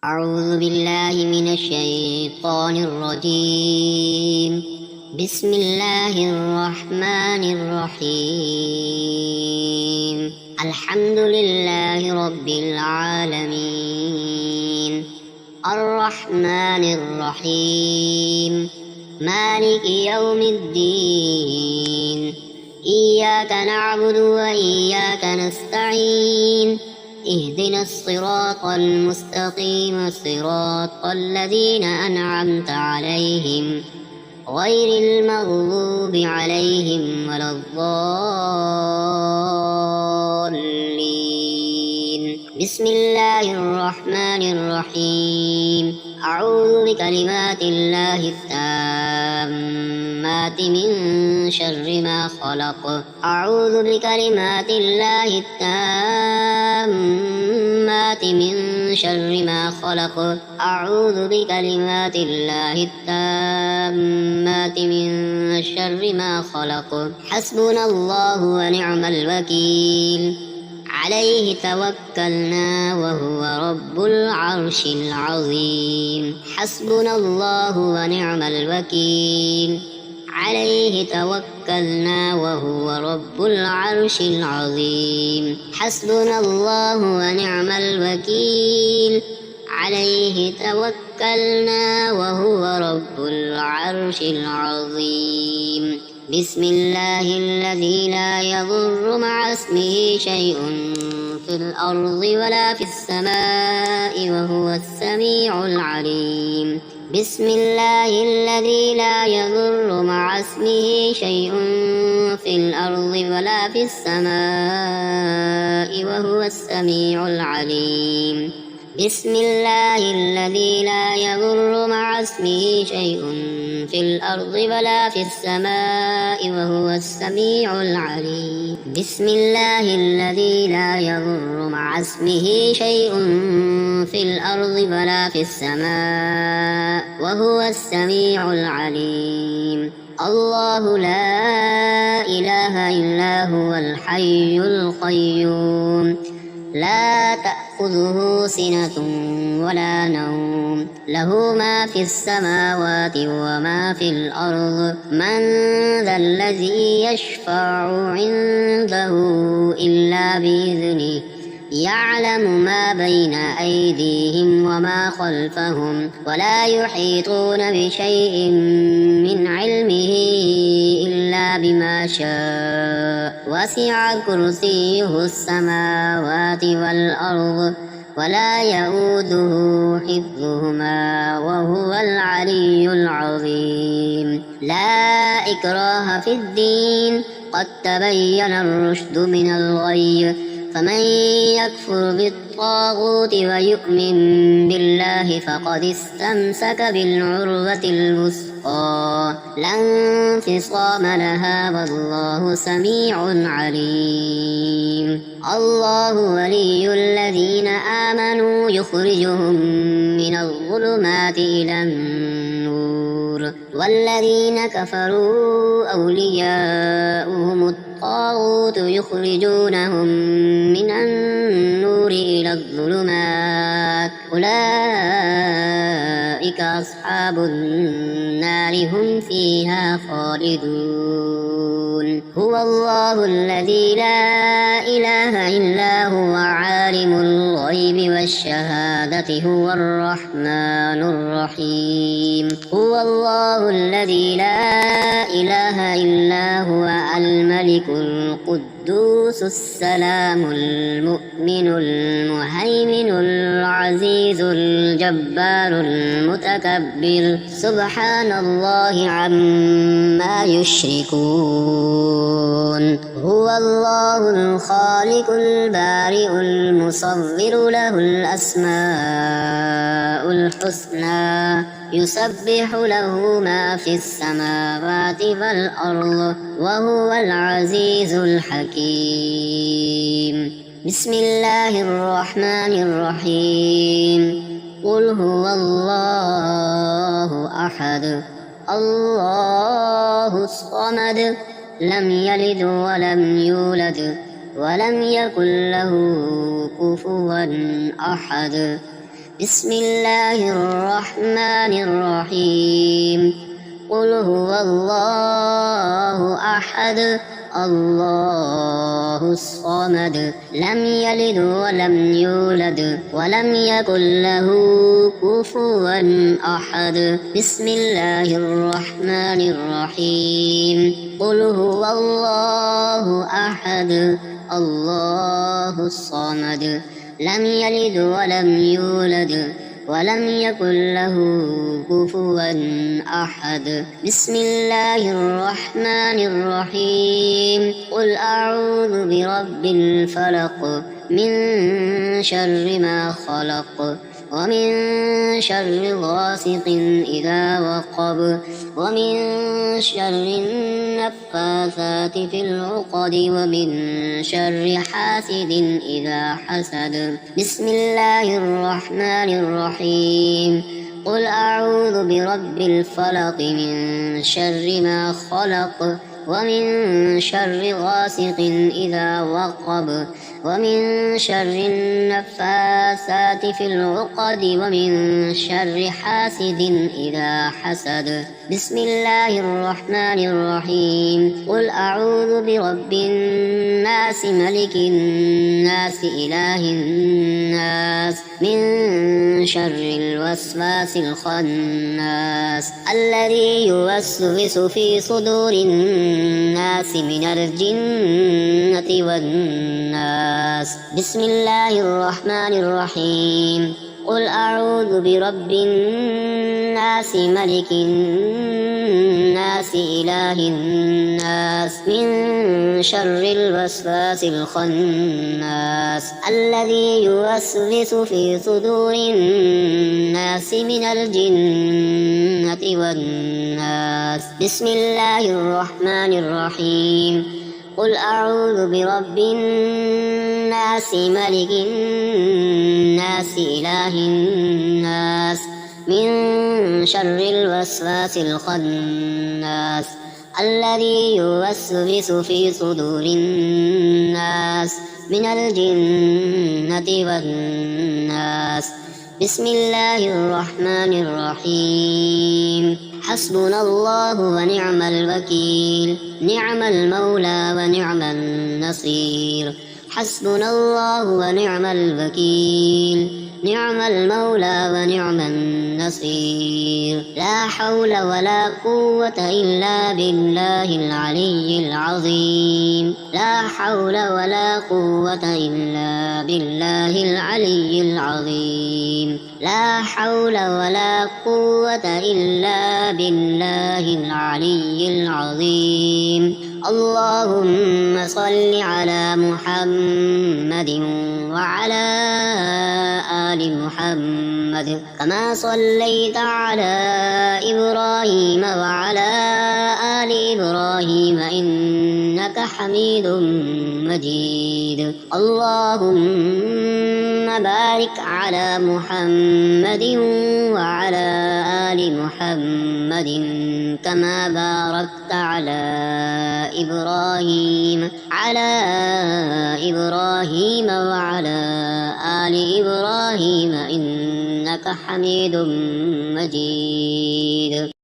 أعوذ بالله من الشيطان الرجيم. بسم الله الرحمن الرحيم. الحمد لله رب العالمين، الرحمن الرحيم، مالك يوم الدين. إياك نعبد وإياك نستعين، اهدنا الصراط المستقيم، صراط الذين أنعمت عليهم غير المغضوب عليهم ولا الضالين. بسم الله الرحمن الرحيم. أعوذ بكلمات الله التامات من شر ما خلق. أعوذ بكلمات الله التامات من شر ما خلق. أعوذ بكلمات الله التامات من شر ما خلق. حسبنا الله ونعم الوكيل، عليه توكلنا وهو رب العرش العظيم. حسبنا الله ونعم الوكيل، عليه توكلنا وهو رب العرش العظيم. حسبنا الله ونعم الوكيل، عليه توكلنا وهو رب العرش العظيم. بسم الله الذي لا يضر مع اسمه شيء في الأرض ولا في السماء وهو السميع العليم. بسم الله الذي لا يضر مع اسمه شيء في الأرض ولا في السماء وهو السميع العليم. بسم الله الذي لا يضر مع اسمه شيء في الأرض ولا في السماء وهو السميع العليم. بسم الله الذي لا يضر مع اسمه شيء في الأرض ولا في السماء وهو السميع العليم. الله لا إله إلا هو الحي القيوم، لا تأخذه سنة ولا نوم، له ما في السماوات وما في الأرض. من ذا الذي يشفع عنده إلا بإذنه، يعلم ما بين أيديهم وما خلفهم، ولا يحيطون بشيء من علمه إلا بما شاء. وسع كرسيه السماوات والأرض، ولا يئوده حفظهما وهو العلي العظيم. لا إكراه في الدين، قد تبين الرشد من الغي. فمن يكفر بالطاغوت ويؤمن بالله فقد استمسك بالعروة الوثقى، لا انفصام لها والله سميع عليم. الله ولي الذين آمنوا يخرجهم من الظلمات إلى النور، والذين كفروا أولياؤهم الطاغوت يخرجونهم من النور إلى الظلمات. أولئك أصحاب النار، هم فيها خالدون. هو الله الذي لا إله إلا هو، عالم الغيب والشهادة، هو الرحمن الرحيم. هو الله الذي لا إله إلا هو، الملك القدوس السلام المؤمن المهيمن العزيز الجبار المتكبر. سبحان الله عما يشركون. هو الله الخالق البارئ المصور، له الأسماء الحسنى، يسبح له ما في السماوات والأرض، وهو العزيز الحكيم. بسم الله الرحمن الرحيم. قل هو الله أحد، الله الصمد، لم يلد ولم يولد ولم يكن له كفوا أحد. بسم الله الرحمن الرحيم قل هو الله أحد الله الصمد لم يلد ولم يولد ولم يكن له كفوا أحد بسم الله الرحمن الرحيم قل هو الله أحد الله الصمد لم يلد ولم يولد ولم يكن له كفوا أحد بسم الله الرحمن الرحيم قل أعوذ برب الفلق من شر ما خلق ومن شر غاسق إذا وقب ومن شر النفاثات في العقد ومن شر حاسد إذا حسد بسم الله الرحمن الرحيم قل أعوذ برب الفلق من شر ما خلق ومن شر غاسق إذا وقب ومن شر النفاثات في العقد ومن شر حاسد إذا حسد بسم الله الرحمن الرحيم قل أعوذ برب الناس ملك الناس إله الناس من شر الوسواس الخناس الذي يوسوس في صدور الناس من الجنة والناس بسم الله الرحمن الرحيم قل أعوذ برب الناس ملك الناس إله الناس من شر الوسواس الخناس الذي يوسوس في صدور الناس من الجنة والناس بسم الله الرحمن الرحيم قل أعوذ برب الناس ملك الناس إله الناس من شر الوسواس الخناس الذي يوسوس في صدور الناس من الجنة والناس بسم الله الرحمن الرحيم حسبنا الله ونعم الوكيل نعم المولى ونعم النصير حسبنا الله ونعم الوكيل نعم المولى ونعم النصير لا حول ولا قوة إلا بالله العلي العظيم لا حول ولا قوة إلا بالله العلي العظيم لا حول ولا قوة إلا بالله العلي العظيم اللهم صل على محمد وعلى آل محمد كما صليت على إبراهيم وعلى آل إبراهيم إنك حميد مجيد اللهم بارك على محمد وعلى آل محمد كما باركت على إبراهيم وعلى آل إبراهيم إنك حميد مجيد.